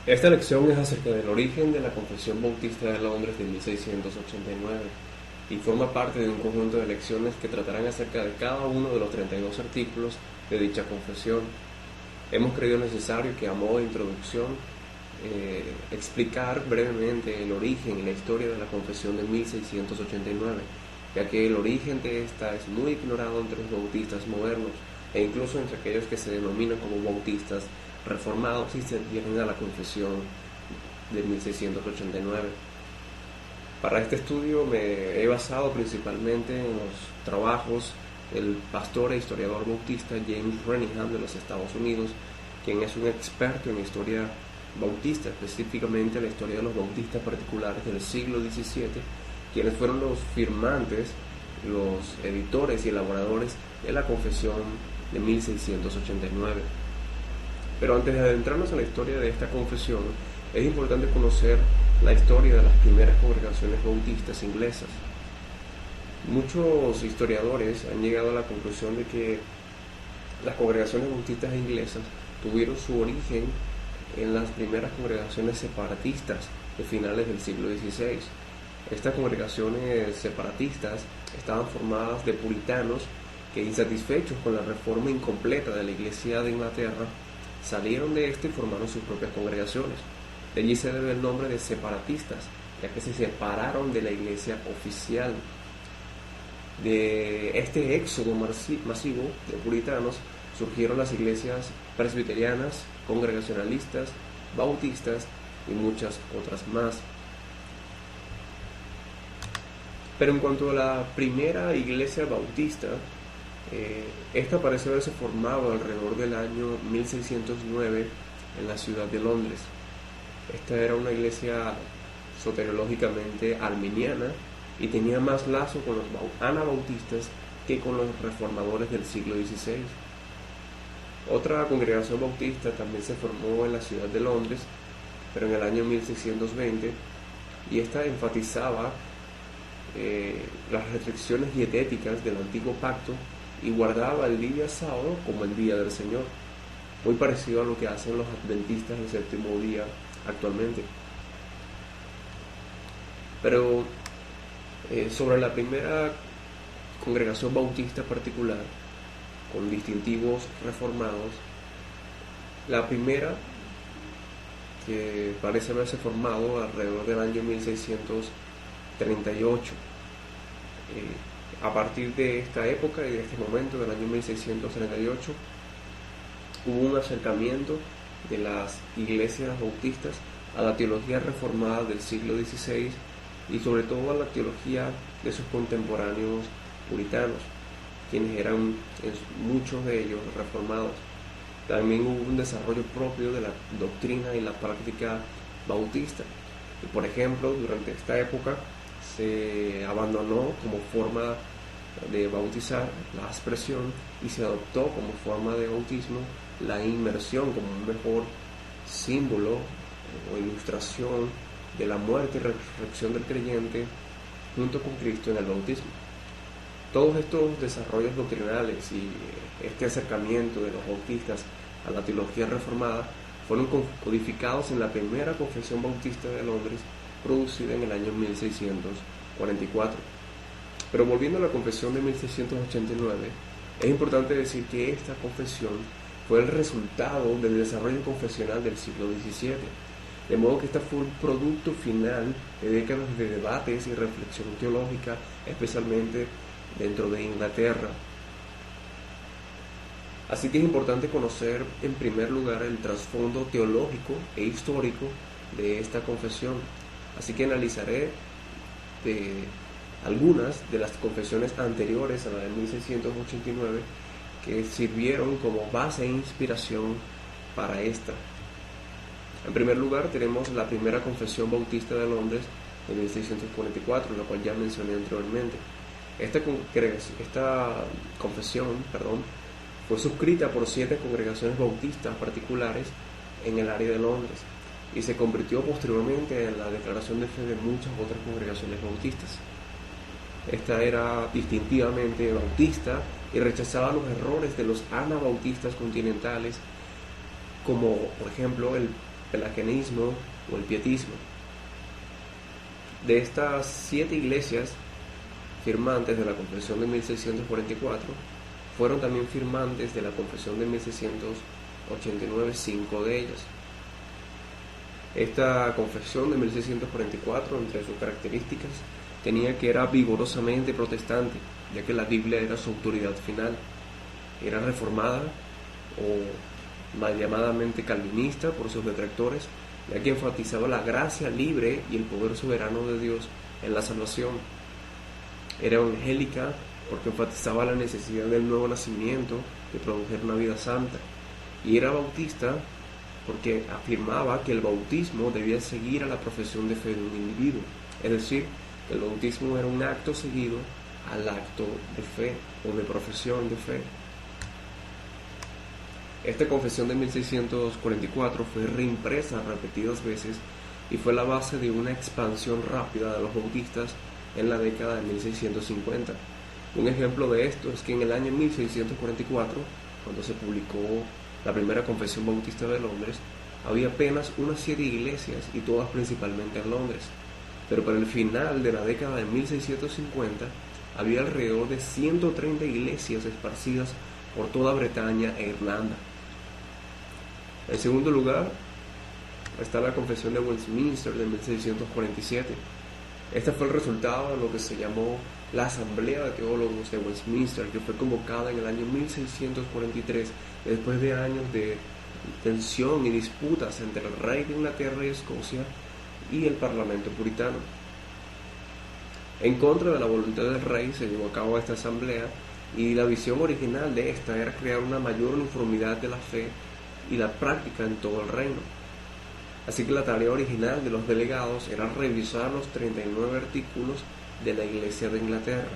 Esta lección es acerca del origen de la Confesión Bautista de Londres de 1689 y forma parte de un conjunto de lecciones que tratarán acerca de cada uno de los 32 artículos de dicha confesión. Hemos creído necesario que, a modo de introducción, explicar brevemente el origen y la historia de la Confesión de 1689, ya que el origen de esta es muy ignorado entre los bautistas modernos e incluso entre aquellos que se denominan como bautistas reformados y se adhieren a la Confesión de 1689. Para este estudio me he basado principalmente en los trabajos del pastor e historiador bautista James Renihan de los Estados Unidos, quien es un experto en historia bautista, específicamente la historia de los bautistas particulares del siglo XVII, quienes fueron los firmantes, los editores y elaboradores de la Confesión de 1689. Pero antes de adentrarnos en la historia de esta confesión, es importante conocer la historia de las primeras congregaciones bautistas inglesas. Muchos historiadores han llegado a la conclusión de que las congregaciones bautistas inglesas tuvieron su origen en las primeras congregaciones separatistas de finales del siglo XVI. Estas congregaciones separatistas estaban formadas de puritanos que, insatisfechos con la reforma incompleta de la Iglesia de Inglaterra, salieron de esto y formaron sus propias congregaciones. De allí se debe el nombre de separatistas, ya que se separaron de la Iglesia oficial. De este éxodo masivo de puritanos surgieron las iglesias presbiterianas, congregacionalistas, bautistas y muchas otras más. Pero en cuanto a la primera iglesia bautista, esta parece haberse formado alrededor del año 1609 en la ciudad de Londres. Esta era una iglesia soteriológicamente arminiana y tenía más lazo con los anabautistas que con los reformadores del siglo XVI. Otra congregación bautista también se formó en la ciudad de Londres, pero en el año 1620, y esta enfatizaba las restricciones dietéticas del antiguo pacto y guardaba el día sábado como el día del Señor, muy parecido a lo que hacen los adventistas del séptimo día actualmente. Pero sobre la primera congregación bautista particular, con distintivos reformados, la primera, que parece haberse formado alrededor del año 1638. A partir de esta época y de este momento, del año 1638, hubo un acercamiento de las iglesias bautistas a la teología reformada del siglo XVI y sobre todo a la teología de sus contemporáneos puritanos, quienes eran muchos de ellos reformados. También hubo un desarrollo propio de la doctrina y la práctica bautista. Y por ejemplo, durante esta época se abandonó como forma de bautizar la aspersión y se adoptó como forma de bautismo la inmersión como un mejor símbolo o ilustración de la muerte y resurrección del creyente junto con Cristo en el bautismo. Todos estos desarrollos doctrinales y este acercamiento de los bautistas a la teología reformada fueron codificados en la primera confesión bautista de Londres, producida en el año 1644. Pero volviendo a la confesión de 1689, es importante decir que esta confesión fue el resultado del desarrollo confesional del siglo XVII, de modo que esta fue un producto final de décadas de debates y reflexión teológica, especialmente dentro de Inglaterra. Así que es importante conocer en primer lugar el trasfondo teológico e histórico de esta confesión. Así que analizaré algunas de las confesiones anteriores a la de 1689 que sirvieron como base e inspiración para esta. En primer lugar tenemos la primera confesión bautista de Londres de 1644, la cual ya mencioné anteriormente. Esta confesión fue suscrita por 7 congregaciones bautistas particulares en el área de Londres y se convirtió posteriormente en la declaración de fe de muchas otras congregaciones bautistas. Esta era distintivamente bautista y rechazaba los errores de los anabautistas continentales, como por ejemplo el pelagianismo o el pietismo. De estas 7 iglesias firmantes de la Confesión de 1644, fueron también firmantes de la Confesión de 1689 5 de ellas. Esta Confesión de 1644, entre sus características, tenía que era vigorosamente protestante, ya que la Biblia era su autoridad final. Era reformada o mal llamadamente calvinista por sus detractores, ya que enfatizaba la gracia libre y el poder soberano de Dios en la salvación. Era evangélica porque enfatizaba la necesidad del nuevo nacimiento de produjera una vida santa, y era bautista porque afirmaba que el bautismo debía seguir a la profesión de fe de un individuo, es decir, que el bautismo era un acto seguido al acto de fe o de profesión de fe. Esta confesión de 1644 fue reimpresa repetidas veces y fue la base de una expansión rápida de los bautistas en la década de 1650. Un ejemplo de esto es que en el año 1644, cuando se publicó la primera confesión bautista de Londres, había apenas unas 7 iglesias y todas principalmente en Londres. Pero para el final de la década de 1650 había alrededor de 130 iglesias esparcidas por toda Bretaña e Irlanda. En segundo lugar está la Confesión de Westminster de 1647. Este fue el resultado de lo que se llamó la Asamblea de Teólogos de Westminster, que fue convocada en el año 1643, después de años de tensión y disputas entre el rey de Inglaterra y Escocia y el Parlamento puritano. En contra de la voluntad del rey se llevó a cabo esta asamblea, y la visión original de esta era crear una mayor uniformidad de la fe y la práctica en todo el reino. Así que la tarea original de los delegados era revisar los 39 artículos de la Iglesia de Inglaterra.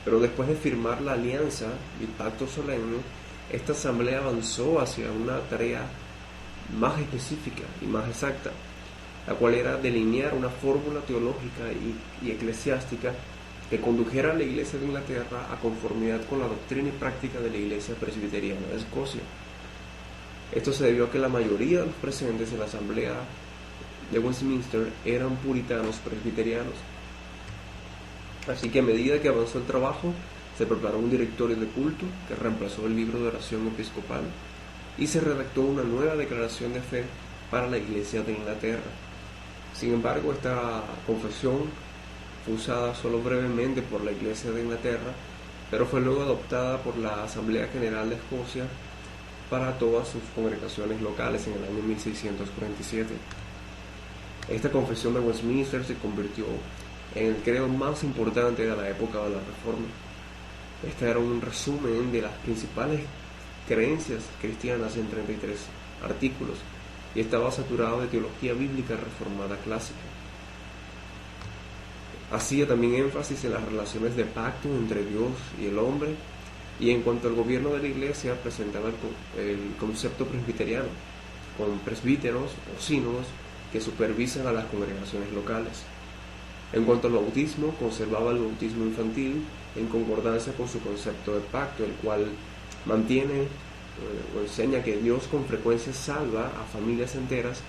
Pero después de firmar la alianza y pacto solemne, esta asamblea avanzó hacia una tarea más específica y más exacta, la cual era delinear una fórmula teológica y eclesiástica que condujera a la Iglesia de Inglaterra a conformidad con la doctrina y práctica de la Iglesia Presbiteriana de Escocia. Esto se debió a que la mayoría de los presentes en la asamblea de Westminster eran puritanos presbiterianos. Así que a medida que avanzó el trabajo, se preparó un directorio de culto que reemplazó el libro de oración episcopal y se redactó una nueva declaración de fe para la Iglesia de Inglaterra. Sin embargo, esta confesión fue usada solo brevemente por la Iglesia de Inglaterra, pero fue luego adoptada por la Asamblea General de Escocia para todas sus congregaciones locales en el año 1647. Esta confesión de Westminster se convirtió en el credo más importante de la época de la Reforma. Este era un resumen de las principales creencias cristianas en 33 artículos y estaba saturado de teología bíblica reformada clásica. Hacía también énfasis en las relaciones de pacto entre Dios y el hombre, y en cuanto al gobierno de la Iglesia presentaba el concepto presbiteriano, con presbíteros o sínodos que supervisan a las congregaciones locales. En cuanto al bautismo, conservaba el bautismo infantil en concordancia con su concepto de pacto, el cual mantiene o enseña que Dios con frecuencia salva a familias enteras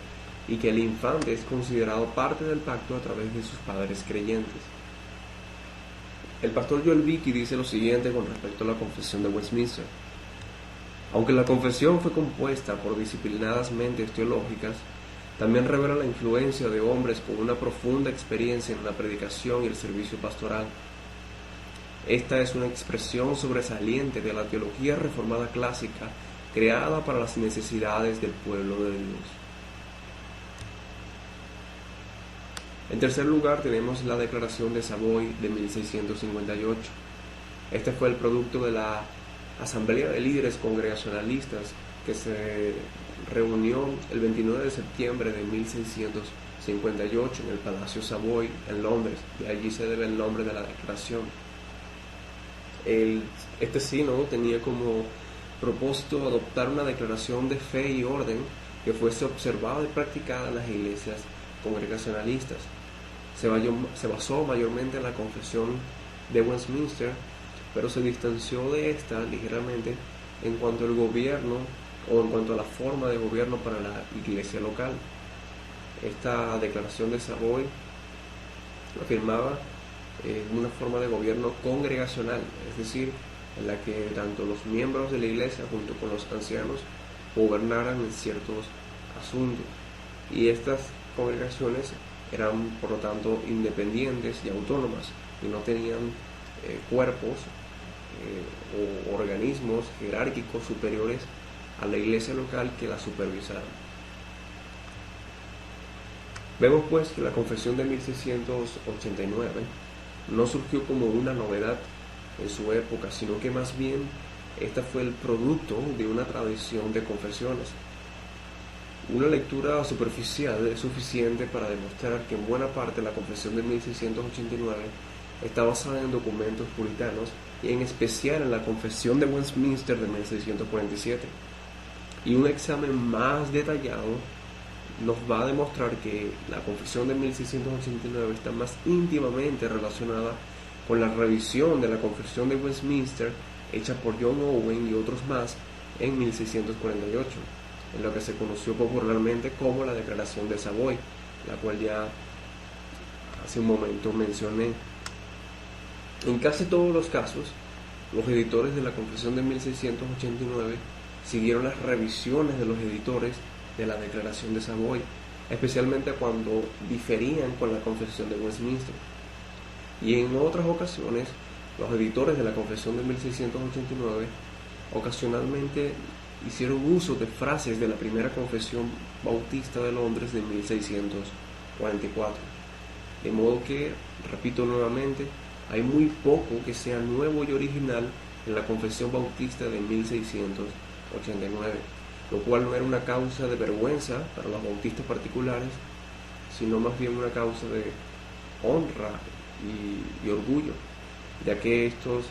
y que el infante es considerado parte del pacto a través de sus padres creyentes. El pastor Joel Beeke dice lo siguiente con respecto a la confesión de Westminster: aunque la confesión fue compuesta por disciplinadas mentes teológicas, también revela la influencia de hombres con una profunda experiencia en la predicación y el servicio pastoral. Esta es una expresión sobresaliente de la teología reformada clásica, creada para las necesidades del pueblo de Dios. En tercer lugar tenemos la Declaración de Savoy de 1658. Este fue el producto de la Asamblea de Líderes Congregacionalistas que se reunió el 29 de septiembre de 1658 en el Palacio Savoy en Londres. De allí se debe el nombre de la declaración. Este sínodo tenía como propósito adoptar una declaración de fe y orden que fuese observada y practicada en las iglesias congregacionalistas. Se basó mayormente en la confesión de Westminster, pero se distanció de esta ligeramente en cuanto al gobierno o en cuanto a la forma de gobierno para la iglesia local. Esta declaración de Savoy afirmaba una forma de gobierno congregacional, es decir, en la que tanto los miembros de la iglesia junto con los ancianos gobernaran en ciertos asuntos. Y estas congregaciones eran, por lo tanto, independientes y autónomas y no tenían cuerpos o organismos jerárquicos superiores a la iglesia local que la supervisaran. Vemos pues que la confesión de 1689 no surgió como una novedad en su época, sino que más bien esta fue el producto de una tradición de confesiones. Una lectura superficial es suficiente para demostrar que en buena parte la confesión de 1689 está basada en documentos puritanos y en especial en la confesión de Westminster de 1647. Y un examen más detallado nos va a demostrar que la confesión de 1689 está más íntimamente relacionada con la revisión de la confesión de Westminster hecha por John Owen y otros más en 1648, en lo que se conoció popularmente como la Declaración de Savoy, la cual ya hace un momento mencioné. En casi todos los casos, los editores de la confesión de 1689 siguieron las revisiones de los editores de la Declaración de Savoy, especialmente cuando diferían con la confesión de Westminster. Y en otras ocasiones, los editores de la confesión de 1689 ocasionalmente hicieron uso de frases de la primera confesión bautista de Londres de 1644. De modo que, repito nuevamente, hay muy poco que sea nuevo y original en la confesión bautista de 1689, lo cual no era una causa de vergüenza para los bautistas particulares, sino más bien una causa de honra y orgullo, ya que estos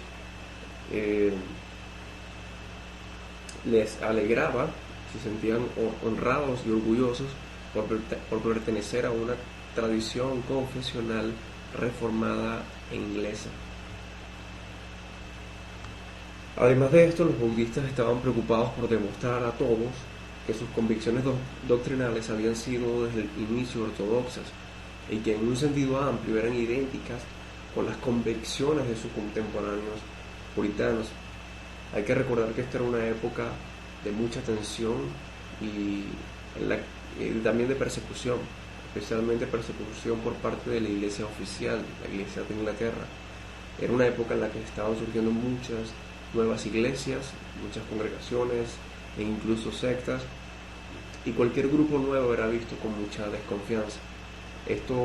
les alegraba, se sentían honrados y orgullosos por pertenecer a una tradición confesional reformada e inglesa. Además de esto, los bautistas estaban preocupados por demostrar a todos que sus convicciones doctrinales habían sido desde el inicio ortodoxas y que en un sentido amplio eran idénticas con las convicciones de sus contemporáneos puritanos. Hay que recordar que esta era una época de mucha tensión y también de persecución, especialmente persecución por parte de la iglesia oficial, la iglesia de Inglaterra. Era una época en la que estaban surgiendo muchas nuevas iglesias, muchas congregaciones e incluso sectas, y cualquier grupo nuevo era visto con mucha desconfianza. Esto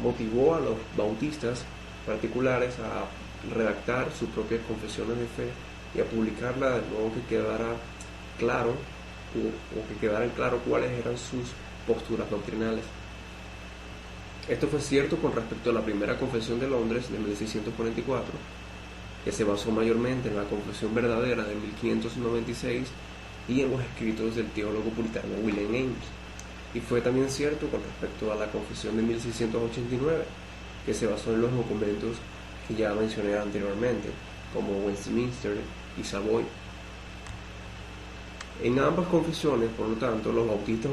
motivó a los bautistas particulares a redactar sus propias confesiones de fe y a publicarla de modo que quedara claro o que quedaran claro cuáles eran sus posturas doctrinales. Esto fue cierto con respecto a la primera confesión de Londres de 1644, que se basó mayormente en la confesión verdadera de 1596 y en los escritos del teólogo puritano William Ames. Y fue también cierto con respecto a la confesión de 1689, que se basó en los documentos que ya mencioné anteriormente, como Westminster y Savoy. En ambas confesiones, por lo tanto, los bautistas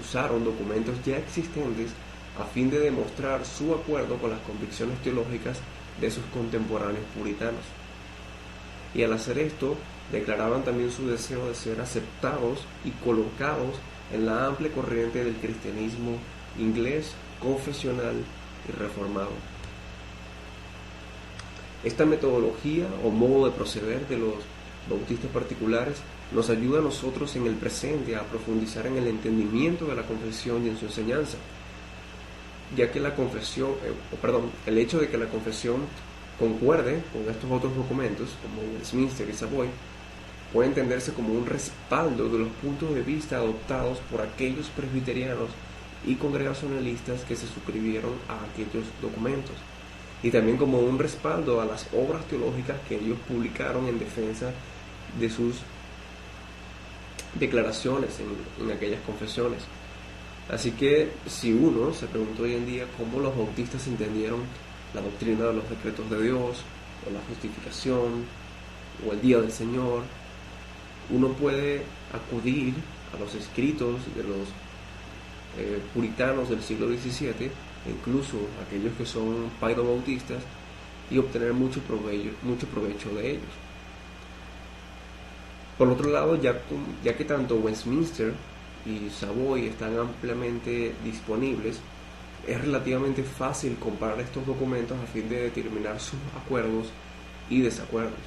usaron documentos ya existentes a fin de demostrar su acuerdo con las convicciones teológicas de sus contemporáneos puritanos. Y al hacer esto, declaraban también su deseo de ser aceptados y colocados en la amplia corriente del cristianismo inglés, confesional y reformado. Esta metodología o modo de proceder de los bautistas particulares nos ayuda a nosotros en el presente a profundizar en el entendimiento de la confesión y en su enseñanza, ya que el hecho de que la confesión concuerde con estos otros documentos, como Westminster y Savoy, puede entenderse como un respaldo de los puntos de vista adoptados por aquellos presbiterianos y congregacionalistas que se suscribieron a aquellos documentos, y también como un respaldo a las obras teológicas que ellos publicaron en defensa de sus declaraciones en aquellas confesiones. Así que si uno se pregunta hoy en día cómo los bautistas entendieron la doctrina de los decretos de Dios, o la justificación, o el día del Señor, uno puede acudir a los escritos de los puritanos del siglo XVII, incluso aquellos que son paidobautistas, y obtener mucho provecho de ellos. Por otro lado, ya que tanto Westminster y Savoy están ampliamente disponibles, es relativamente fácil comparar estos documentos a fin de determinar sus acuerdos y desacuerdos.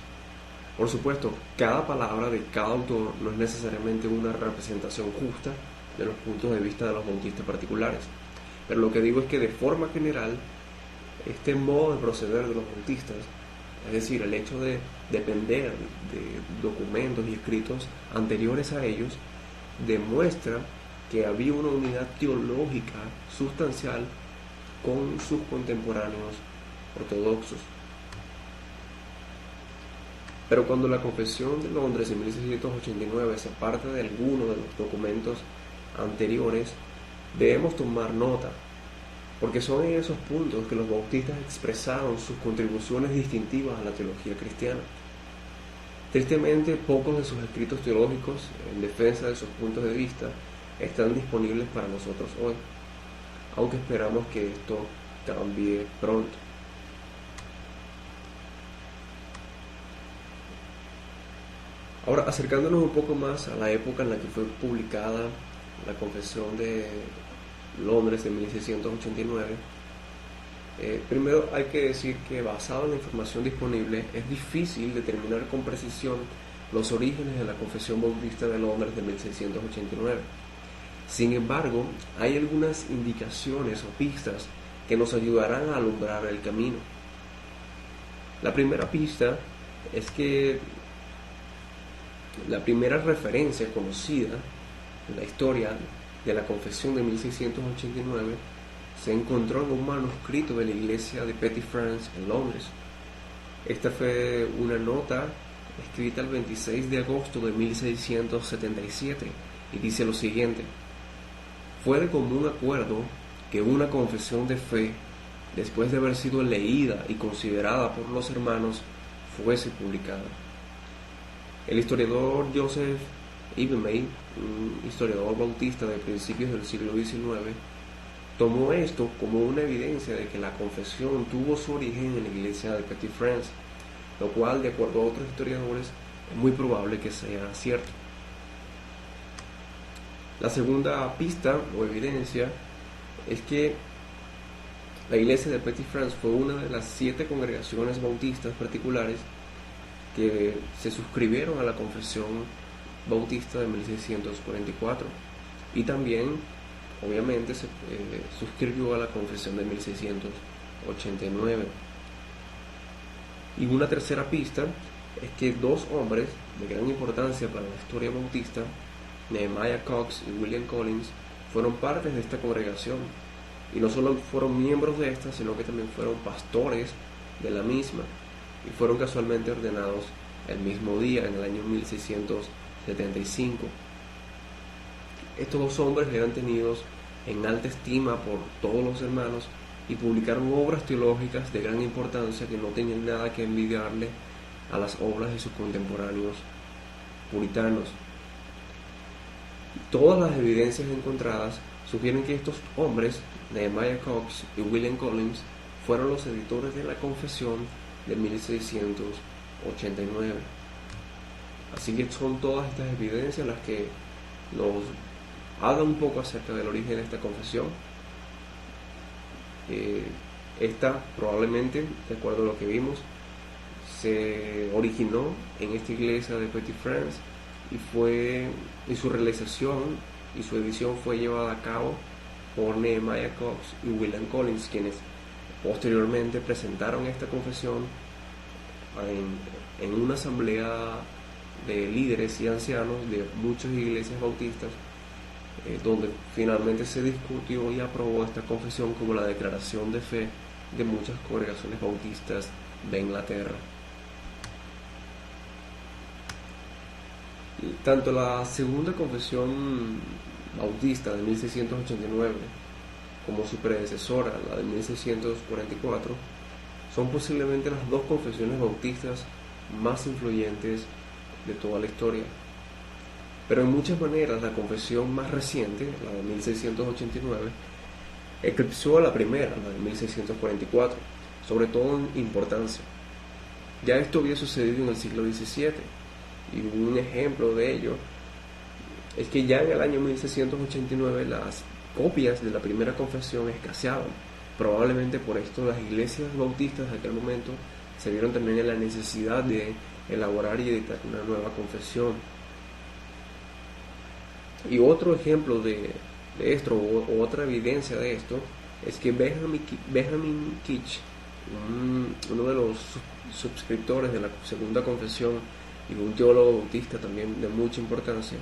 Por supuesto, cada palabra de cada autor no es necesariamente una representación justa de los puntos de vista de los bautistas particulares, pero lo que digo es que de forma general, este modo de proceder de los bautistas, es decir, el hecho de depender de documentos y escritos anteriores a ellos, demuestra que había una unidad teológica sustancial con sus contemporáneos ortodoxos. Pero cuando la Confesión de Londres en 1689 se aparta de alguno de los documentos anteriores, debemos tomar nota, porque son en esos puntos que los bautistas expresaron sus contribuciones distintivas a la teología cristiana. Tristemente, pocos de sus escritos teológicos en defensa de sus puntos de vista están disponibles para nosotros hoy, aunque esperamos que esto cambie pronto. Ahora, acercándonos un poco más a la época en la que fue publicada la Confesión de Londres de 1689, primero hay que decir que basado en la información disponible es difícil determinar con precisión los orígenes de la Confesión Bautista de Londres de 1689. Sin embargo, hay algunas indicaciones o pistas que nos ayudarán a alumbrar el camino. La primera pista es que la primera referencia conocida en la historia de la Confesión de 1689 se encontró en un manuscrito de la iglesia de Petty France en Londres. Esta fue una nota escrita el 26 de agosto de 1677 y dice lo siguiente: fue de común acuerdo que una confesión de fe, después de haber sido leída y considerada por los hermanos, fuese publicada. El historiador Joseph Evenmay, un historiador bautista de principios del siglo XIX, tomó esto como una evidencia de que la confesión tuvo su origen en la iglesia de Petty France, lo cual, de acuerdo a otros historiadores, es muy probable que sea cierto. La segunda pista o evidencia es que la iglesia de Petty France fue una de las 7 congregaciones bautistas particulares que se suscribieron a la Confesión Bautista de 1644 y también obviamente se suscribió a la Confesión de 1689. Y una tercera pista es que 2 hombres de gran importancia para la historia bautista, Nehemiah Cox y William Collins, fueron partes de esta congregación, y no solo fueron miembros de esta, sino que también fueron pastores de la misma, y fueron casualmente ordenados el mismo día, en el año 1675. Estos 2 hombres eran tenidos en alta estima por todos los hermanos y publicaron obras teológicas de gran importancia que no tenían nada que envidiarle a las obras de sus contemporáneos puritanos. Todas las evidencias encontradas sugieren que estos hombres, Nehemiah Cox y William Collins, fueron los editores de la Confesión de 1689. Así que son todas estas evidencias las que nos hablan un poco acerca del origen de esta confesión. Esta probablemente, de acuerdo a lo que vimos, se originó en esta iglesia de Petty France y su realización y su edición fue llevada a cabo por Nehemiah Cox y William Collins, quienes posteriormente presentaron esta confesión en una asamblea de líderes y ancianos de muchas iglesias bautistas, donde finalmente se discutió y aprobó esta confesión como la declaración de fe de muchas congregaciones bautistas de Inglaterra. Tanto la segunda confesión bautista de 1689 como su predecesora, la de 1644, son posiblemente las 2 confesiones bautistas más influyentes de toda la historia. Pero en muchas maneras la confesión más reciente, la de 1689, eclipsó a la primera, la de 1644, sobre todo en importancia. Ya esto había sucedido en el siglo XVII, y un ejemplo de ello es que ya en el año 1689 las copias de la primera confesión escaseaban. Probablemente por esto las iglesias bautistas de aquel momento se vieron también en la necesidad de elaborar y editar una nueva confesión. Y otro ejemplo de esto, o otra evidencia de esto, es que Benjamin Kitch, uno de los suscriptores de la segunda confesión y un teólogo bautista también de mucha importancia,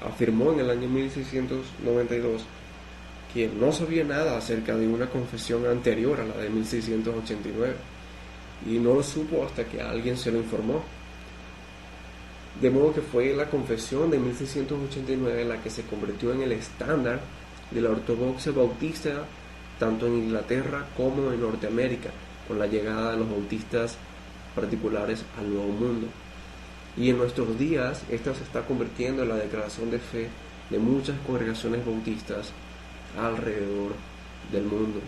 afirmó en el año 1692 que no sabía nada acerca de una confesión anterior a la de 1689, y no lo supo hasta que alguien se lo informó. De modo que fue la confesión de 1689 la que se convirtió en el estándar de la ortodoxia bautista tanto en Inglaterra como en Norteamérica, con la llegada de los bautistas particulares al Nuevo Mundo. Y en nuestros días esta se está convirtiendo en la declaración de fe de muchas congregaciones bautistas alrededor del mundo,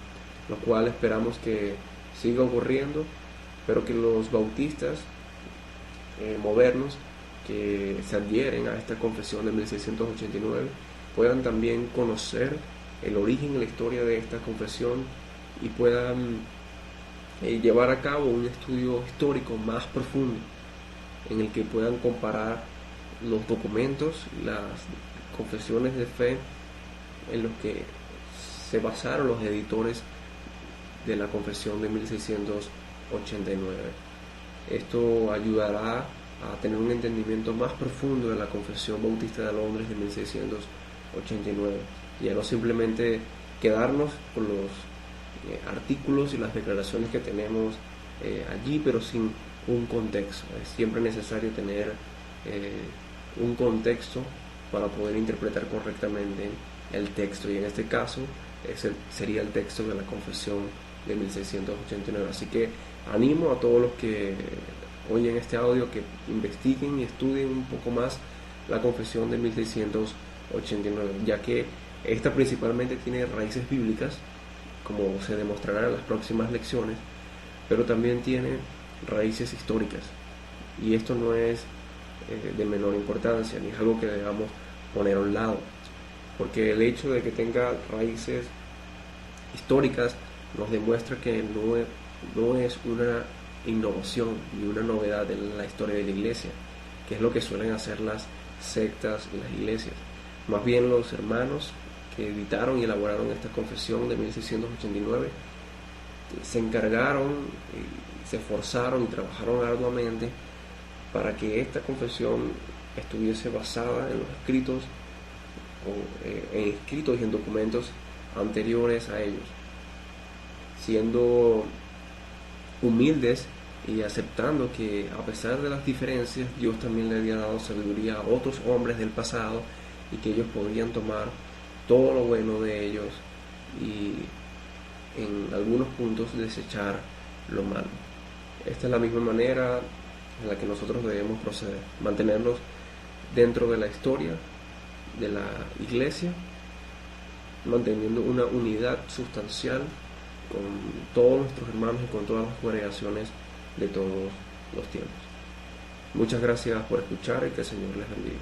lo cual esperamos que siga ocurriendo, pero que los bautistas modernos que se adhieren a esta confesión de 1689 puedan también conocer el origen y la historia de esta confesión y puedan llevar a cabo un estudio histórico más profundo en el que puedan comparar los documentos, las confesiones de fe en los que se basaron los editores de la confesión de 1689. Esto ayudará a tener un entendimiento más profundo de la Confesión Bautista de Londres de 1689, y a no simplemente quedarnos con los artículos y las declaraciones que tenemos allí, pero sin un contexto. Es siempre necesario tener un contexto para poder interpretar correctamente el texto, y en este caso sería el texto de la Confesión de 1689. Así que animo a todos los que oyen este audio que investiguen y estudien un poco más la Confesión de 1689, ya que esta principalmente tiene raíces bíblicas, como se demostrará en las próximas lecciones, pero también tiene raíces históricas, y esto no es de menor importancia, ni es algo que debamos poner a un lado, porque el hecho de que tenga raíces históricas nos demuestra que no es una innovación ni una novedad en la historia de la iglesia, que es lo que suelen hacer las sectas y las iglesias. Más bien los hermanos que editaron y elaboraron esta confesión de 1689 se encargaron, se esforzaron y trabajaron arduamente para que esta confesión estuviese basada en los escritos, en escritos y en documentos anteriores a ellos, siendo humildes y aceptando que a pesar de las diferencias, Dios también le había dado sabiduría a otros hombres del pasado, y que ellos podían tomar todo lo bueno de ellos y en algunos puntos desechar lo malo. Esta es la misma manera en la que nosotros debemos proceder, mantenernos dentro de la historia de la iglesia, manteniendo una unidad sustancial con todos nuestros hermanos y con todas las congregaciones de todos los tiempos. Muchas gracias por escuchar y que el Señor les bendiga.